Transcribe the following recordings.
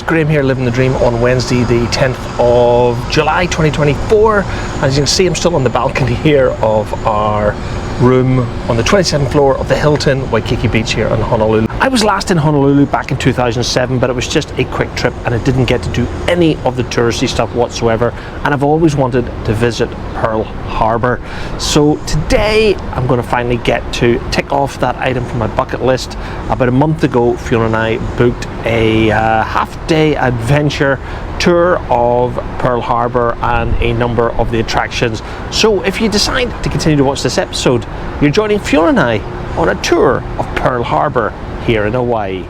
Graham here, living the dream on Wednesday the 10th of July 2024. As you can see, I'm still on the balcony here of our room on the 27th floor of the Hilton Waikiki beach here in Honolulu. I was last in Honolulu back in 2007, but it was just a quick trip and I didn't get to do any of the touristy stuff whatsoever, and I've always wanted to visit Pearl Harbor. So today I'm going to finally get to tick off that item from my bucket list. About a month ago, Fiona and I booked a half-day adventure tour of Pearl Harbor and a number of the attractions. So if you decide to continue to watch this episode, you're joining Fiona and I on a tour of Pearl Harbor here in Hawaii.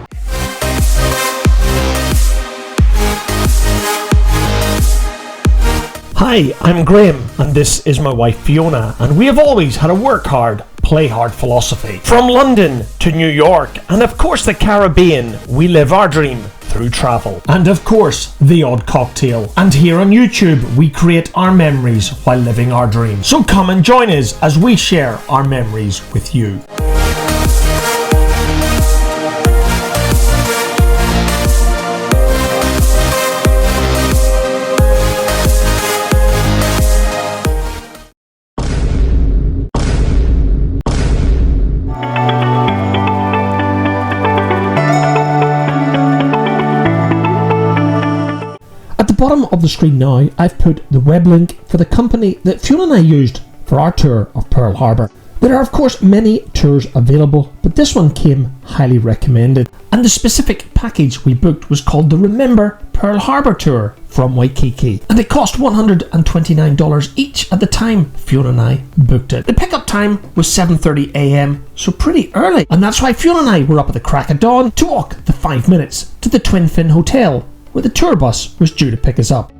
Hi, I'm Graham and this is my wife Fiona, and we have always had a work hard, play hard philosophy. From London to New York and of course the Caribbean, we live our dream through travel. And of course, the odd cocktail. And here on YouTube, we create our memories while living our dream. So come and join us as we share our memories with you. Bottom of the screen now, I've put the web link for the company that Fiona and I used for our tour of Pearl Harbor. There are of course many tours available, but this one came highly recommended, and the specific package we booked was called the Remember Pearl Harbor Tour from Waikiki, and it cost $129 each at the time Fiona and I booked it. The pickup time was 7:30 a.m, so pretty early, and that's why Fiona and I were up at the crack of dawn to walk the 5 minutes to the Twin Fin Hotel, where the tour bus was due to pick us up.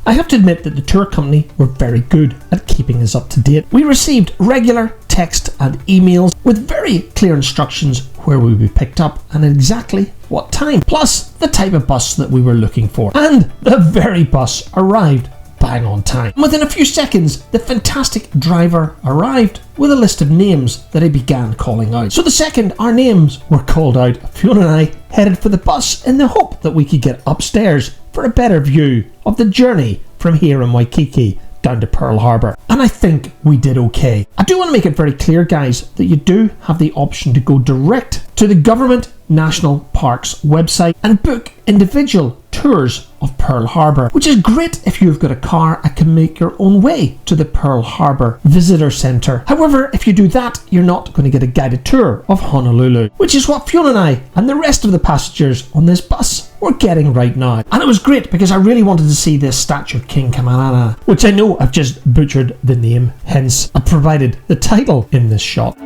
I have to admit that the tour company were very good at keeping us up to date. We received regular text and emails with very clear instructions where we would be picked up and at exactly what time, plus the type of bus that we were looking for. And the very bus arrived bang on time. Within a few seconds, the fantastic driver arrived with a list of names that he began calling out. So the second our names were called out, Fiona and I headed for the bus in the hope that we could get upstairs for a better view of the journey from here in Waikiki down to Pearl Harbor. And I think we did okay. I do want to make it very clear, guys, that you do have the option to go direct to the Government National Parks website and book individual tours of Pearl Harbor, which is great if you've got a car and can make your own way to the Pearl Harbor Visitor Centre. However, if you do that, you're not going to get a guided tour of Honolulu, which is what Fiona and I and the rest of the passengers on this bus were getting right now. And it was great because I really wanted to see this statue of King Kamehameha, which I know I've just butchered the name, hence I provided the title in this shot.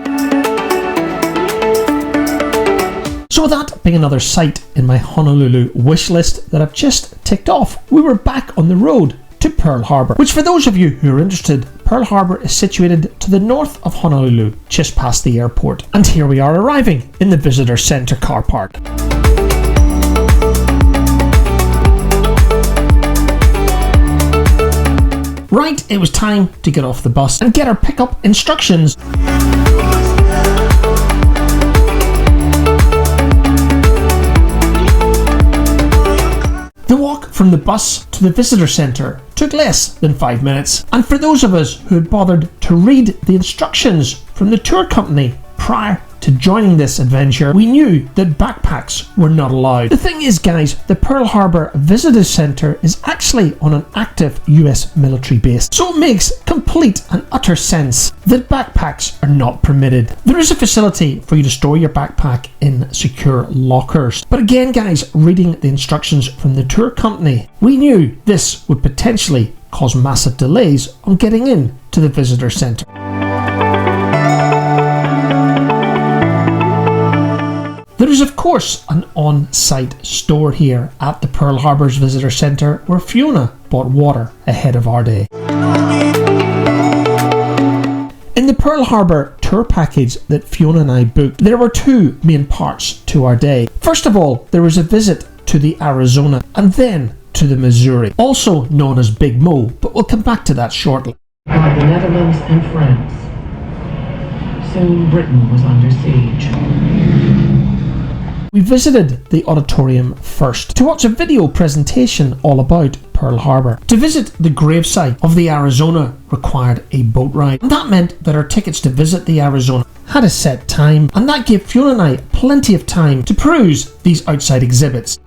So that being another site in my Honolulu wish list that I've just ticked off, we were back on the road to Pearl Harbor, which for those of you who are interested, Pearl Harbor is situated to the north of Honolulu, just past the airport. And here we are arriving in the Visitor Centre car park. Right, it was time to get off the bus and get our pickup instructions. The walk from the bus to the visitor centre took less than 5 minutes, and for those of us who had bothered to read the instructions from the tour company prior to joining this adventure, we knew that backpacks were not allowed. The thing is, guys, the Pearl Harbor Visitor Centre is actually on an active US military base, so it makes complete and utter sense that backpacks are not permitted. There is a facility for you to store your backpack in secure lockers, but again, guys, reading the instructions from the tour company, we knew this would potentially cause massive delays on getting in to the visitor centre. There is of course an on-site store here at the Pearl Harbor's Visitor Centre where Fiona bought water ahead of our day. In the Pearl Harbor tour package that Fiona and I booked, there were two main parts to our day. First of all, there was a visit to the Arizona and then to the Missouri, also known as Big Mo, but we'll come back to that shortly. by the Netherlands and France. Soon Britain was under siege. We visited the auditorium first to watch a video presentation all about Pearl Harbor. To visit the gravesite of the Arizona required a boat ride, and that meant that our tickets to visit the Arizona had a set time, and that gave Fiona and I plenty of time to peruse these outside exhibits.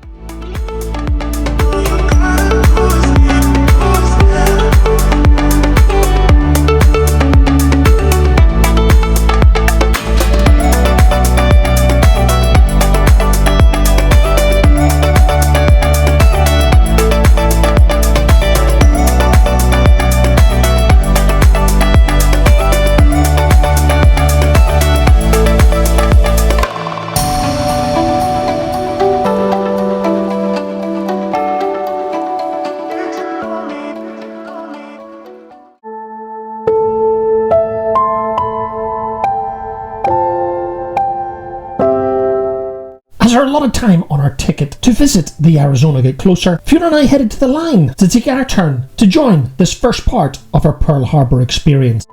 As our allotted time on our ticket to visit the Arizona get closer, Fiona and I headed to the line to take our turn to join this first part of our Pearl Harbor experience.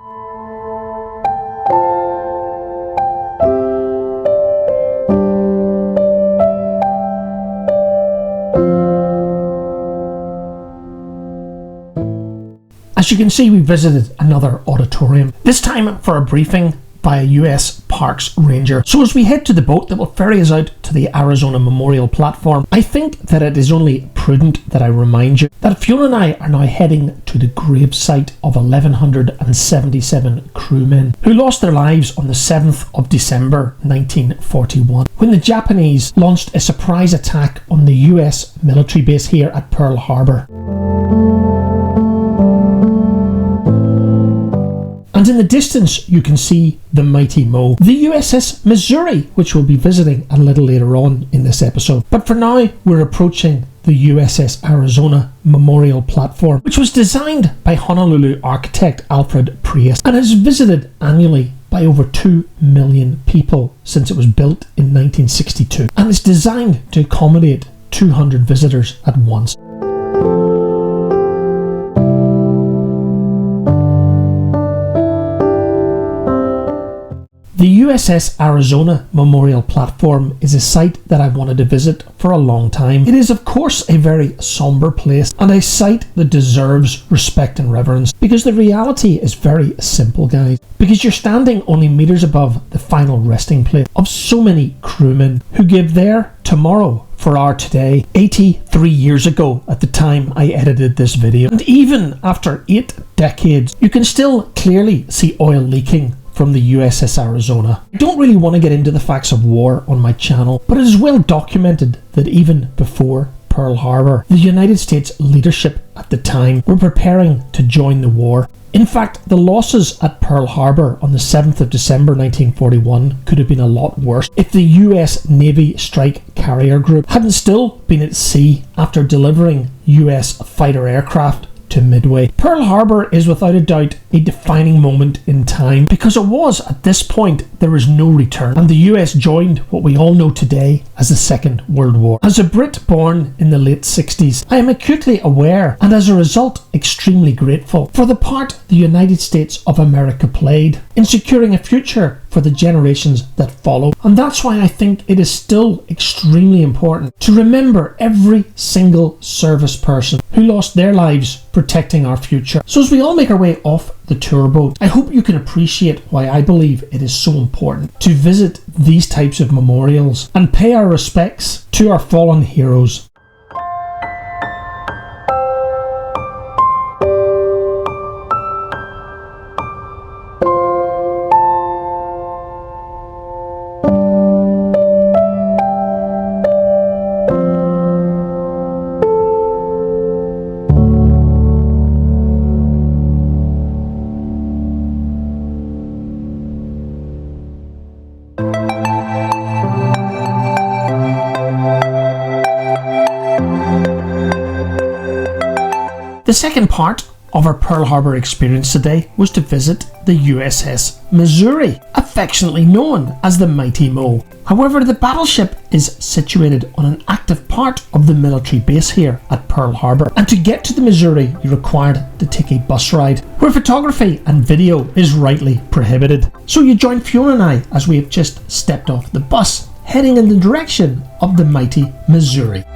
As you can see, we visited another auditorium, this time for a briefing by a US Parks Ranger. So as we head to the boat that will ferry us out to the Arizona Memorial platform, I think that it is only prudent that I remind you that Fiona and I are now heading to the gravesite of 1,177 crewmen who lost their lives on the 7th of December 1941 when the Japanese launched a surprise attack on the US military base here at Pearl Harbor. And in the distance you can see the mighty Mo, the USS Missouri, which we'll be visiting a little later on in this episode. But for now we're approaching the USS Arizona Memorial Platform, which was designed by Honolulu architect Alfred Priest and is visited annually by over 2 million people since it was built in 1962, and it's designed to accommodate 200 visitors at once. The USS Arizona Memorial Platform is a site that I've wanted to visit for a long time. It is of course a very somber place and a site that deserves respect and reverence, because the reality is very simple, guys. Because you're standing only meters above the final resting place of so many crewmen who gave their tomorrow for our today 83 years ago at the time I edited this video. And even after 8 decades, you can still clearly see oil leaking from the USS Arizona. I don't really want to get into the facts of war on my channel, but it is well documented that even before Pearl Harbor, the United States leadership at the time were preparing to join the war. In fact, the losses at Pearl Harbor on the 7th of December 1941 could have been a lot worse if the US Navy Strike Carrier Group hadn't still been at sea after delivering US fighter aircraft to Midway. Pearl Harbor is without a doubt a defining moment in time, because it was at this point there was no return, and the US joined what we all know today as the Second World War. As a Brit born in the late 60s, I am acutely aware, and as a result extremely grateful, for the part the United States of America played in securing a future for the generations that follow. And that's why I think it is still extremely important to remember every single service person who lost their lives protecting our future. So as we all make our way off the tour boat, I hope you can appreciate why I believe it is so important to visit these types of memorials and pay our respects to our fallen heroes. The second part of our Pearl Harbor experience today was to visit the USS Missouri, a affectionately known as the Mighty Mo. However, the battleship is situated on an active part of the military base here at Pearl Harbor, and to get to the Missouri you're required to take a bus ride, where photography and video is rightly prohibited. So you join Fiona and I as we have just stepped off the bus, heading in the direction of the mighty Missouri.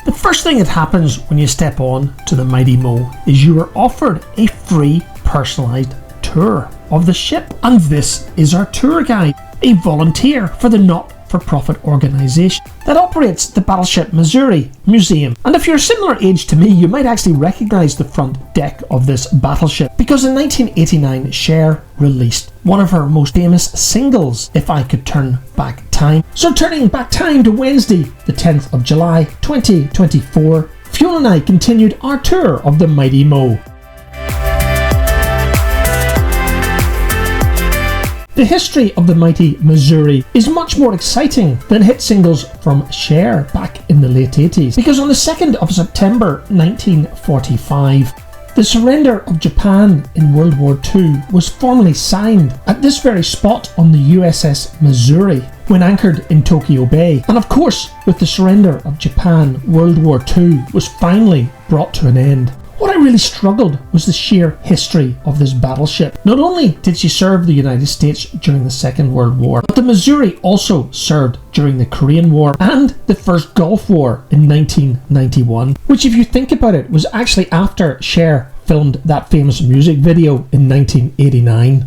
The first thing that happens when you step on to the Mighty Mo is you are offered a free personalised tour of the ship, and this is our tour guide, a volunteer for the not-for-profit organisation that operates the Battleship Missouri Museum. And if you're a similar age to me, you might actually recognise the front deck of this battleship, because in 1989 Cher released one of her most famous singles, If I Could Turn Back Time. So turning back time to Wednesday, the 10th of July 2024, Fiona and I continued our tour of the Mighty Mo. The history of the mighty Missouri is much more exciting than hit singles from Cher back in the late 80s, because on the 2nd of September 1945, the surrender of Japan in World War II was formally signed at this very spot on the USS Missouri when anchored in Tokyo Bay. And of course, with the surrender of Japan, World War II was finally brought to an end. What I really struggled was the sheer history of this battleship. Not only did she serve the United States during the Second World War, but the Missouri also served during the Korean War and the First Gulf War in 1991, which, if you think about it, was actually after Cher filmed that famous music video in 1989.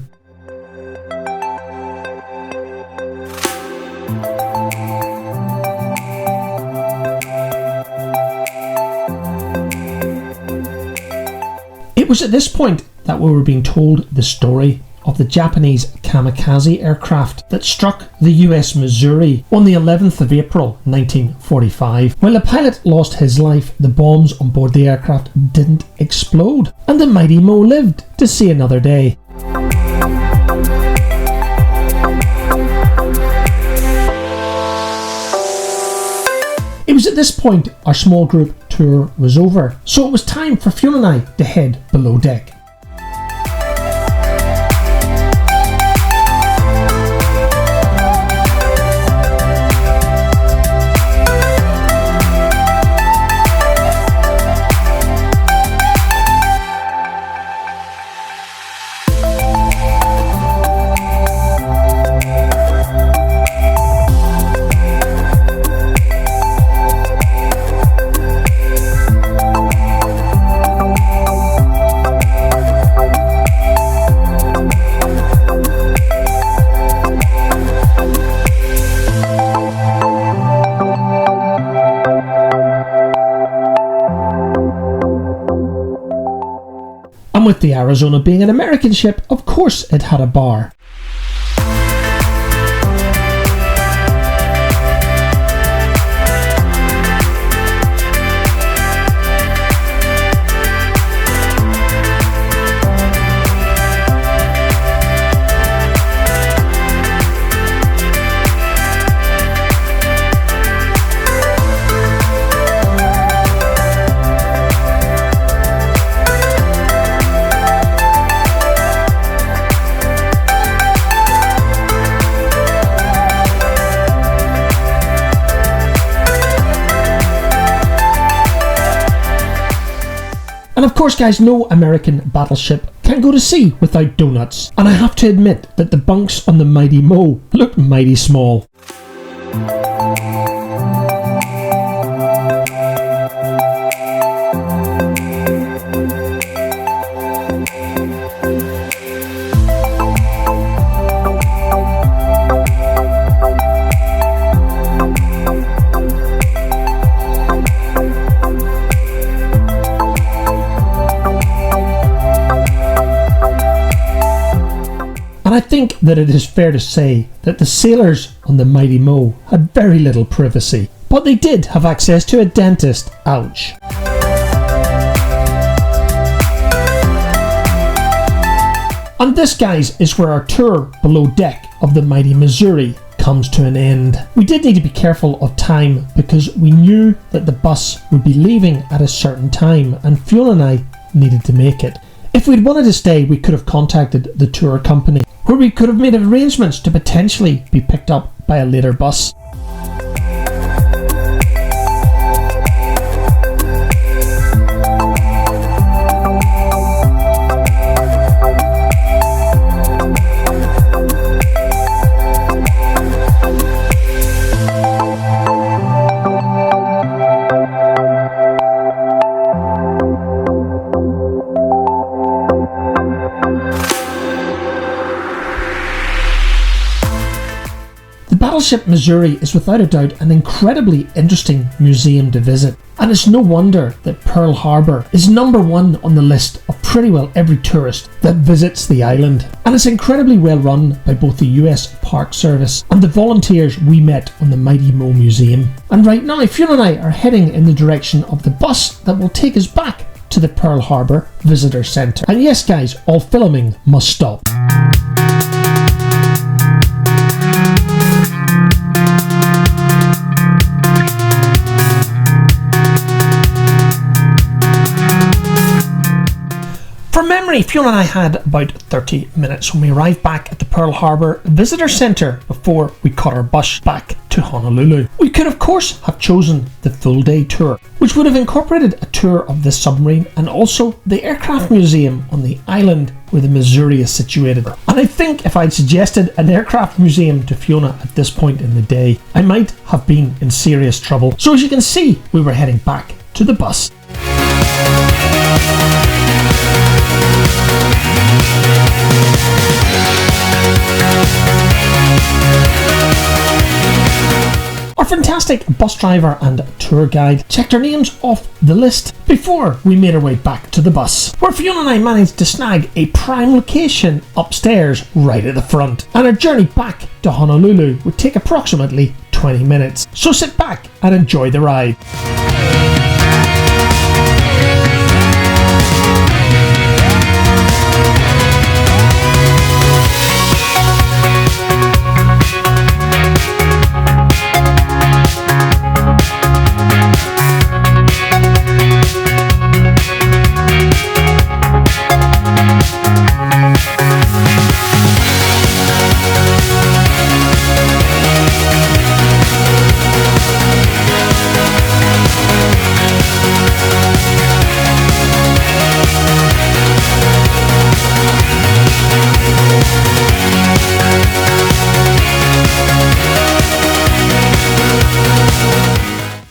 It was at this point that we were being told the story of the Japanese kamikaze aircraft that struck the US Missouri on the 11th of April 1945. While the pilot lost his life, the bombs on board the aircraft didn't explode, and the Mighty Mo lived to see another day. It was at this point our small group tour was over, so it was time for Fiona and I to head below deck. And with the Arizona being an American ship, of course it had a bar. And of course, guys, no American battleship can go to sea without donuts. And I have to admit that the bunks on the Mighty Mo looked mighty small. And I think that it is fair to say that the sailors on the Mighty Mo had very little privacy, but they did have access to a dentist. Ouch. And this, guys, is where our tour below deck of the mighty Missouri comes to an end. We did need to be careful of time because we knew that the bus would be leaving at a certain time and Fiona and I needed to make it. If we'd wanted to stay, we could have contacted the tour company, where we could have made arrangements to potentially be picked up by a later bus. Battleship Missouri is without a doubt an incredibly interesting museum to visit, and it's no wonder that Pearl Harbor is number one on the list of pretty well every tourist that visits the island. And it's incredibly well run by both the US Park Service and the volunteers we met on the Mighty Mo Museum. And right now, Fiona and I are heading in the direction of the bus that will take us back to the Pearl Harbor Visitor Centre. And yes, guys, all filming must stop. From memory, Fiona and I had about 30 minutes when we arrived back at the Pearl Harbor Visitor Centre before we caught our bus back to Honolulu. We could of course have chosen the full day tour, which would have incorporated a tour of the submarine and also the aircraft museum on the island where the Missouri is situated. And I think if I'd suggested an aircraft museum to Fiona at this point in the day, I might have been in serious trouble. So as you can see, we were heading back to the bus. Our fantastic bus driver and tour guide checked our names off the list before we made our way back to the bus, where Fiona and I managed to snag a prime location upstairs right at the front. And our journey back to Honolulu would take approximately 20 minutes. So sit back and enjoy the ride.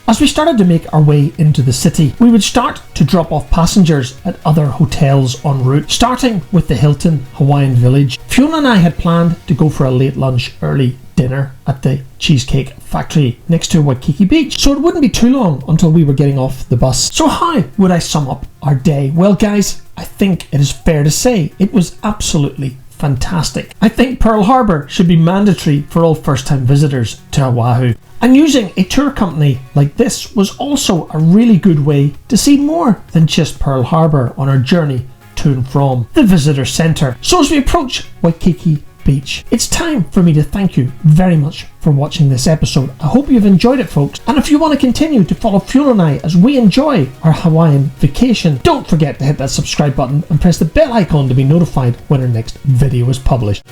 As we started to make our way into the city, we would start to drop off passengers at other hotels en route, starting with the Hilton Hawaiian Village. Fiona and I had planned to go for a late lunch, early dinner at the Cheesecake Factory next to Waikiki Beach, so it wouldn't be too long until we were getting off the bus. So how would I sum up our day? Well guys, I think it is fair to say it was absolutely fantastic. I think Pearl Harbor should be mandatory for all first-time visitors to Oahu. And using a tour company like this was also a really good way to see more than just Pearl Harbor on our journey to and from the visitor centre. So as we approach Waikiki Beach, it's time for me to thank you very much for watching this episode. I hope you've enjoyed it, folks. And if you want to continue to follow Fiona and I as we enjoy our Hawaiian vacation, don't forget to hit that subscribe button and press the bell icon to be notified when our next video is published.